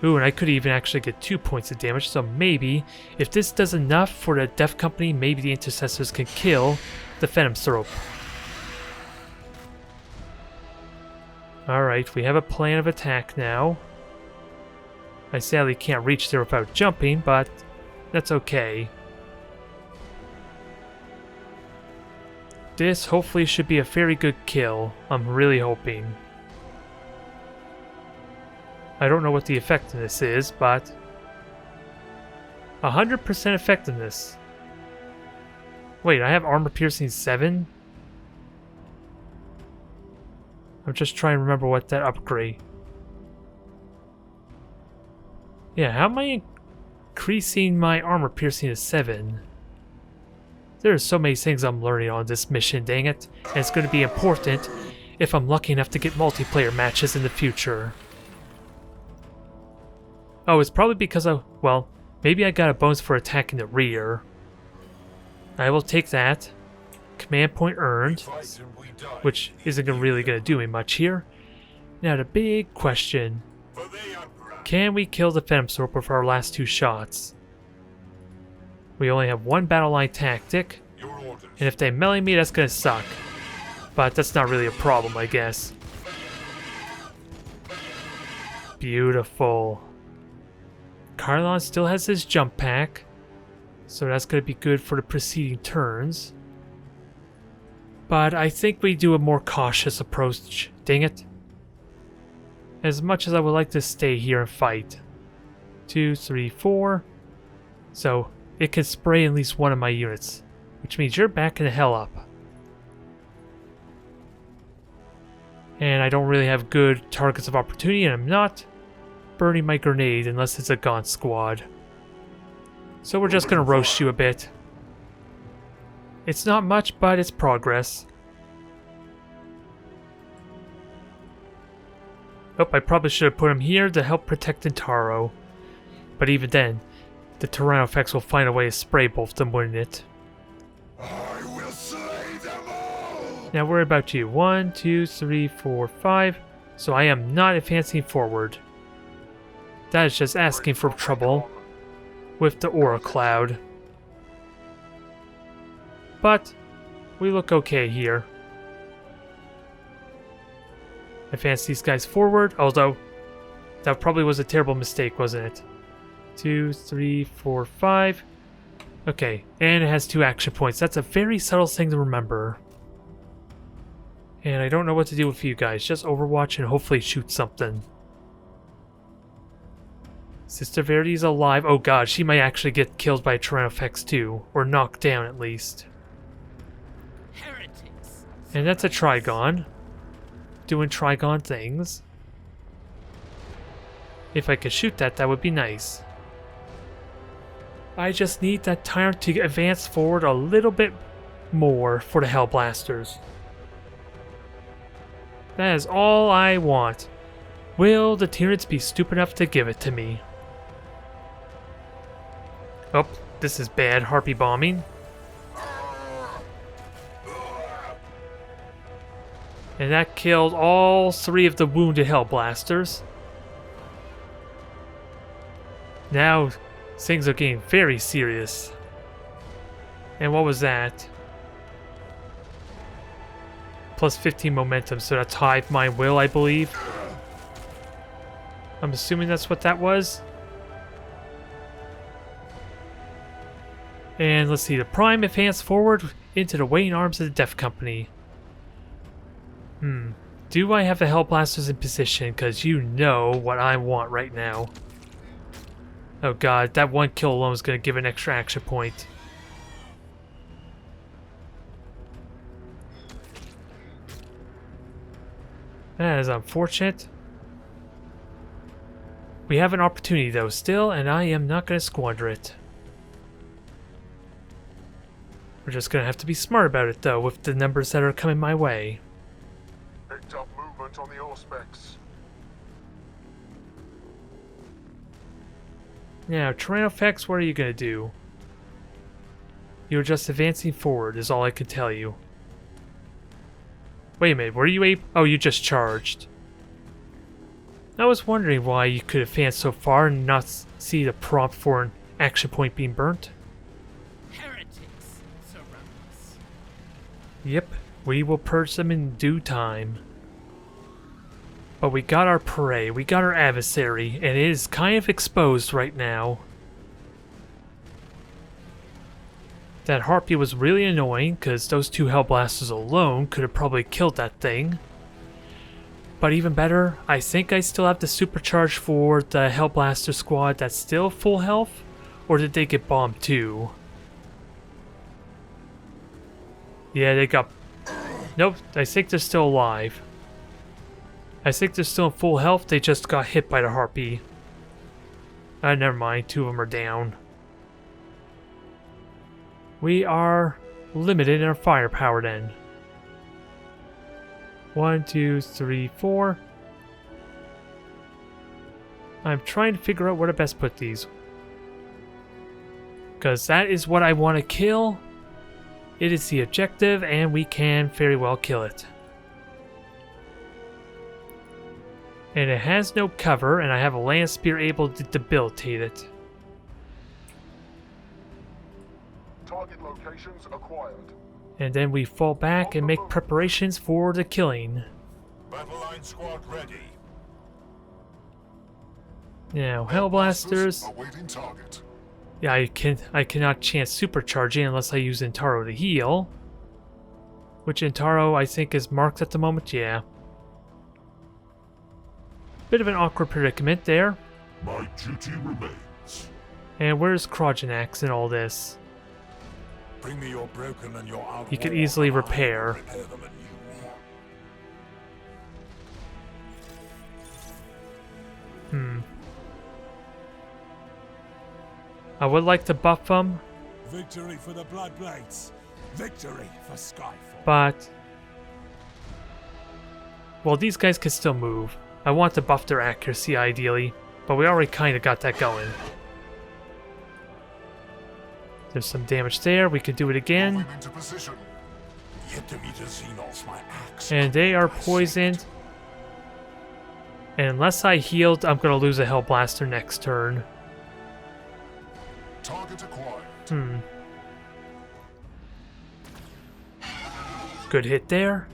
Speaker 1: Ooh, and I could even actually get 2 points of damage, so maybe, if this does enough for the Death Company, maybe the Intercessors can kill the Phantomthrope. Alright, we have a plan of attack now. I sadly can't reach there without jumping, but that's okay. This hopefully should be a very good kill. I'm really hoping. I don't know what the effectiveness is, but 100% effectiveness. Wait, I have armor piercing 7? I'm just trying to remember what that upgrade. Yeah, how am I increasing my armor piercing to 7? There are so many things I'm learning on this mission, dang it. And it's going to be important if I'm lucky enough to get multiplayer matches in the future. Oh, it's probably because of, well, maybe I got a bonus for attacking the rear. I will take that. Command point earned, which isn't really going to do me much here. Now the big question, can we kill the Phantom Sword with our last 2 shots? We only have 1 battle line tactic, and if they melee me, that's going to suck. But that's not really a problem, I guess. Beautiful. Carlon still has his jump pack, so that's going to be good for the preceding turns. But I think we do a more cautious approach, dang it. As much as I would like to stay here and fight. 2, 3, 4. So it can spray at least one of my units, which means you're backing the hell up. And I don't really have good targets of opportunity, and I'm not burning my grenade unless it's a gaunt squad. So we're just gonna roast you a bit. It's not much, but it's progress. Oh, I probably should have put him here to help protect Intaro. But even then, the Tyranno effects will find a way to spray both of them, wouldn't it?
Speaker 3: I will slay them all!
Speaker 1: Now worry about you. 1, 2, 3, 4, 5. So I am not advancing forward. That is just asking for trouble with the aura cloud. But we look okay here. Advance these guys forward, although that probably was a terrible mistake, wasn't it? 2, 3, 4, 5. Okay, and it has 2 action points. That's a very subtle thing to remember. And I don't know what to do with you guys. Just overwatch and hopefully shoot something. Sister Verity's alive. Oh god, she might actually get killed by Tyrannofax too. Or knocked down at least.
Speaker 5: Heretics.
Speaker 1: And that's a Trigon. Doing Trigon things. If I could shoot that, that would be nice. I just need that tyrant to advance forward a little bit more for the Hellblasters. That is all I want. Will the Tyrants be stupid enough to give it to me? Oh, this is bad harpy bombing. And that killed all 3 of the wounded Hellblasters. Now things are getting very serious. And what was that? Plus 15 momentum, so that's Hive Mind Will, I believe. I'm assuming that's what that was. And let's see, the Prime advance forward into the waiting arms of the Death Company. Do I have the Hellblasters in position? Because you know what I want right now. Oh god, that 1 kill alone is going to give an extra action point. That is unfortunate. We have an opportunity though still, and I am not going to squander it. We're just going to have to be smart about it though with the numbers that are coming my way.
Speaker 3: Picked up movement on the Auspex.
Speaker 1: Now, Tyrannofax, what are you going to do? You're just advancing forward is all I can tell you. Wait a minute, were you able? Oh, you just charged. I was wondering why you could advance so far and not see the prompt for an action point being burnt.
Speaker 5: Heretics surround us.
Speaker 1: Yep, we will purge them in due time. But we got our prey, we got our adversary, and it is kind of exposed right now. That Harpy was really annoying, because those 2 Hellblasters alone could have probably killed that thing. But even better, I think I still have the supercharge for the Hellblaster squad that's still full health, or did they get bombed too? Yeah, they got... Nope, I think they're still alive. I think they're still in full health, they just got hit by the Harpy. Never mind, 2 of them are down. We are limited in our firepower then. 1, 2, 3, 4. I'm trying to figure out where to best put these. Because that is what I want to kill. It is the objective, and we can very well kill it. And it has no cover, and I have a land spear able to debilitate it.
Speaker 3: Target locations acquired.
Speaker 1: And then we fall back and make preparations for the killing.
Speaker 3: Battle line squad ready.
Speaker 1: Now, Hellblasters.
Speaker 3: Awaiting target.
Speaker 1: Yeah, I cannot chance supercharging unless I use Intaro to heal. Which Intaro I think is marked at the moment, yeah. Bit of an awkward predicament there.
Speaker 3: My duty remains.
Speaker 1: And where's Krogenax in all this?
Speaker 3: Bring me your broken and your out.
Speaker 1: He could easily repair.
Speaker 3: Repair them anew.
Speaker 1: I would like to buff him,
Speaker 4: Victory for the Bloodblades. Victory for Skyfall.
Speaker 1: but... well, these guys can still move. I want to buff their accuracy ideally, but we already kind of got that going. There's some damage there, we can do it again.
Speaker 3: Moving into position. Yet to meet a Xenos, my axe.
Speaker 1: And they are poisoned. And unless I healed, I'm going to lose a Hellblaster next turn.
Speaker 3: Target acquired.
Speaker 1: Good hit there.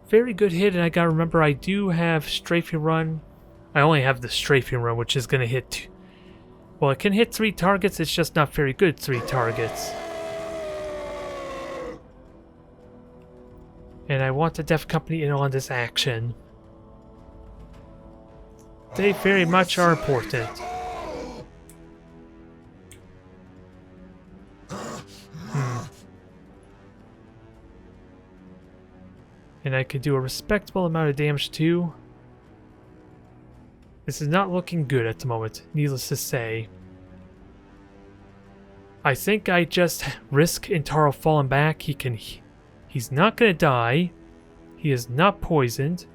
Speaker 1: Very good hit, and I gotta remember I do have Strafing Run. I only have the Strafing Run, which is gonna hit... well, it can hit 3 targets, it's just not very good 3 targets. And I want the Death Company in on this action. They very much are important. And I could do a respectable amount of damage too. This is not looking good at the moment, needless to say. I think I just risk Intaro falling back. He's not gonna die. He is not poisoned.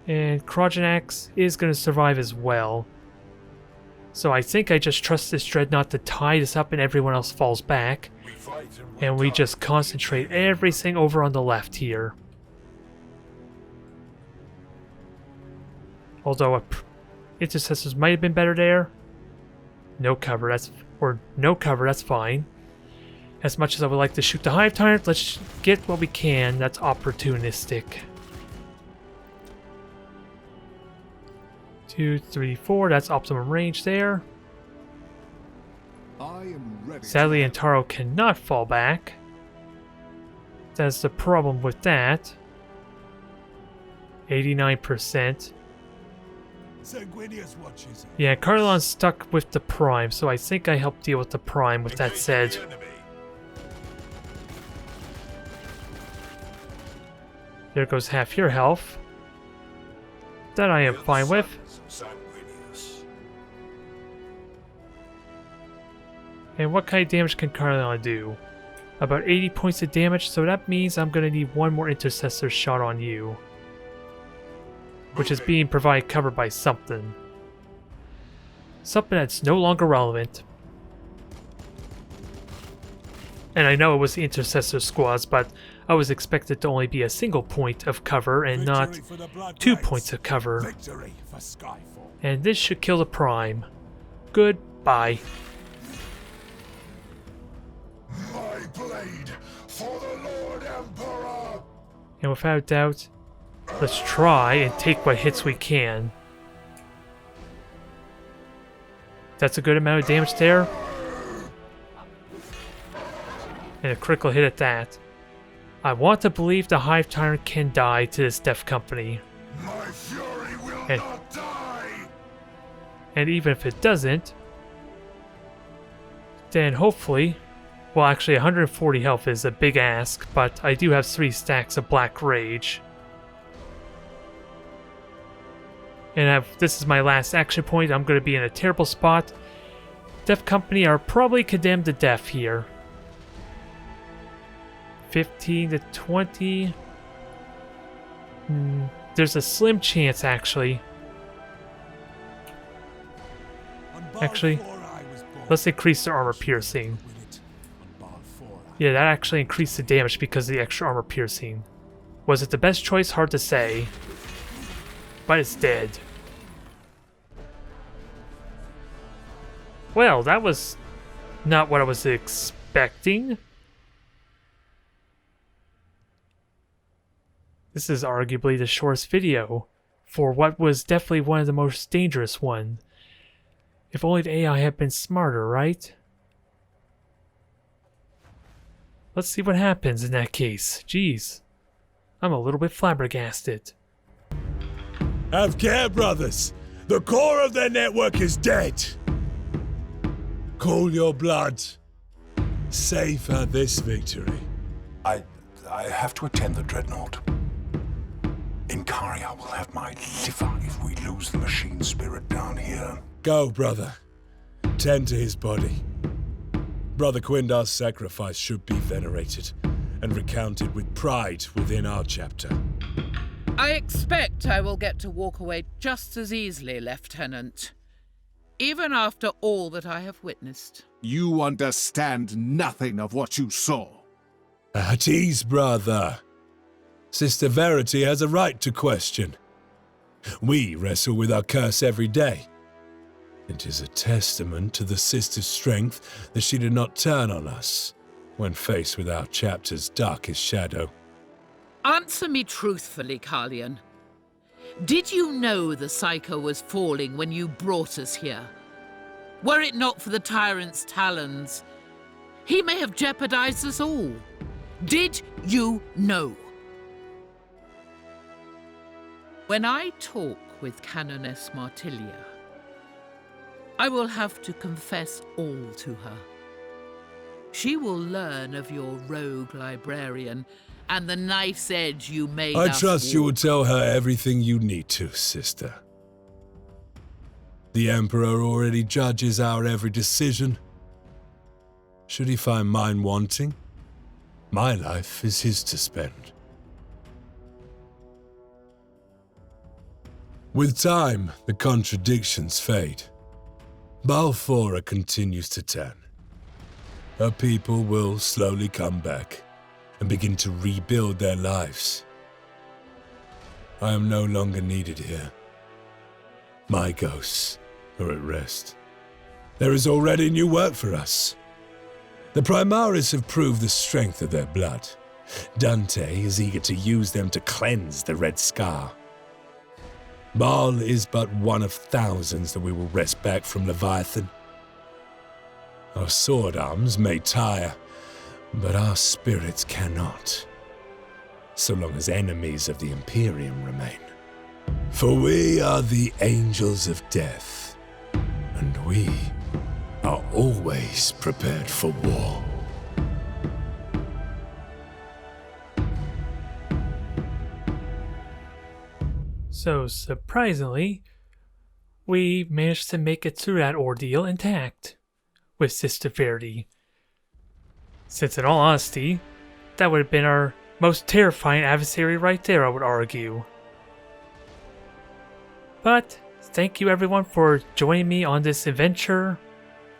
Speaker 1: And Krogenax is gonna survive as well. So I think I just trust this Dreadnought to tie this up and everyone else falls back. And we just concentrate everything over on the left here. Although Intercessors might have been better there. No cover, that's fine. As much as I would like to shoot the Hive Tyrant, let's get what we can. That's opportunistic. 2, 3, 4, that's optimum range there.
Speaker 4: I am ready.
Speaker 1: Sadly, Intaro cannot fall back. That's the problem with that. 89%.
Speaker 4: Sanguinius watches.
Speaker 1: Yeah, Carlon's stuck with the Prime, so I think I helped deal with the Prime with that said. There goes half your health. That I am fine with. And what kind of damage can Carlon do? About 80 points of damage, so that means I'm going to need one more Intercessor shot on you. Which is being provided cover by something. Something that's no longer relevant. And I know it was the Intercessor squads, but I was expected to only be a single point of cover and not 2 points of cover.
Speaker 4: Victory for Skyfall.
Speaker 1: And this should kill the Prime. Goodbye.
Speaker 3: My blade for the Lord Emperor.
Speaker 1: And without a doubt, let's try and take what hits we can. That's a good amount of damage there. And a critical hit at that. I want to believe the Hive Tyrant can die to this Death Company.
Speaker 3: My fury will not die.
Speaker 1: And even if it doesn't, then hopefully... well, actually 140 health is a big ask, but I do have 3 stacks of Black Rage. And this is my last action point. I'm going to be in a terrible spot. Death Company are probably condemned to death here. 15 to 20. There's a slim chance, actually. Actually, let's increase the armor piercing. Yeah, that actually increased the damage because of the extra armor piercing. Was it the best choice? Hard to say. But it's dead. Well, that was not what I was expecting. This is arguably the shortest video for what was definitely one of the most dangerous ones. If only the AI had been smarter, right? Let's see what happens in that case. Jeez. I'm a little bit flabbergasted.
Speaker 2: Have care, brothers. The core of their network is dead. Call your blood. Savor this victory.
Speaker 3: I have to attend the dreadnought. Inkaria will have my liver if we lose the machine spirit down here.
Speaker 2: Go, brother. Tend to his body. Brother Quindar's sacrifice should be venerated and recounted with pride within our chapter.
Speaker 5: I expect I will get to walk away just as easily, Lieutenant. Even after all that I have witnessed.
Speaker 4: You understand nothing of what you saw.
Speaker 2: At ease, brother. Sister Verity has a right to question. We wrestle with our curse every day. It is a testament to the sister's strength that she did not turn on us when faced with our chapter's darkest shadow.
Speaker 5: Answer me truthfully, Carlion. Did you know the Psycho was falling when you brought us here? Were it not for the tyrant's talons, he may have jeopardized us all. Did you know? When I talk with Canoness Martilia, I will have to confess all to her. She will learn of your rogue librarian and the knife's edge you made
Speaker 2: I
Speaker 5: us
Speaker 2: trust you will
Speaker 5: walk.
Speaker 2: tell her everything you need to, sister. The Emperor already judges our every decision. Should he find mine wanting, my life is his to spend. With time, the contradictions fade. Balfora continues to turn. Her people will slowly come back and begin to rebuild their lives. I am no longer needed here. My ghosts are at rest. There is already new work for us. The Primaris have proved the strength of their blood. Dante is eager to use them to cleanse the Red Scar. Baal is but one of thousands that we will wrest back from Leviathan. Our sword arms may tire, but our spirits cannot, so long as enemies of the Imperium remain. For we are the angels of death, and we are always prepared for war.
Speaker 1: So, surprisingly, we managed to make it through that ordeal intact with Sister Verity. Since in all honesty, that would have been our most terrifying adversary right there, I would argue. But, thank you everyone for joining me on this adventure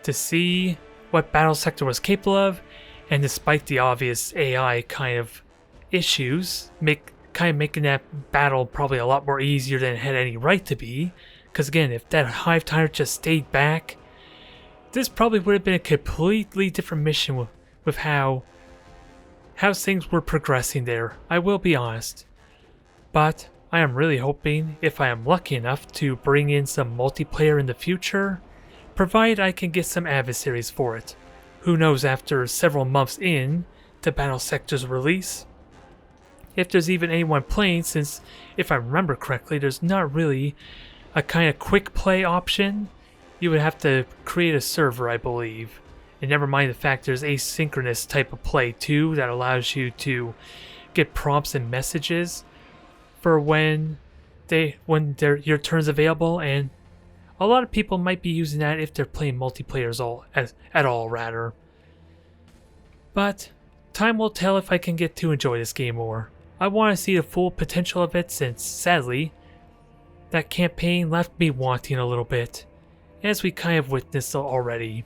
Speaker 1: to see what Battlesector was capable of, and despite the obvious AI kind of issues, making that battle probably a lot more easier than it had any right to be. Because again, if that Hive Tyrant just stayed back, this probably would have been a completely different mission with how things were progressing there, I will be honest. But I am really hoping, if I am lucky enough, to bring in some multiplayer in the future, provided I can get some adversaries for it. Who knows, after several months in to Battlesector's release, if there's even anyone playing, since if I remember correctly, there's not really a kind of quick play option. You would have to create a server, I believe. And never mind the fact there's asynchronous type of play too that allows you to get prompts and messages for when your turn's available, and A lot of people might be using that if they're playing multiplayer at all, rather. But time will tell if I can get to enjoy this game more. I want to see the full potential of it since, sadly, that campaign left me wanting a little bit, as we kind of witnessed already.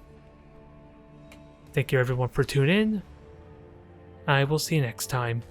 Speaker 1: Thank you everyone for tuning in. I will see you next time.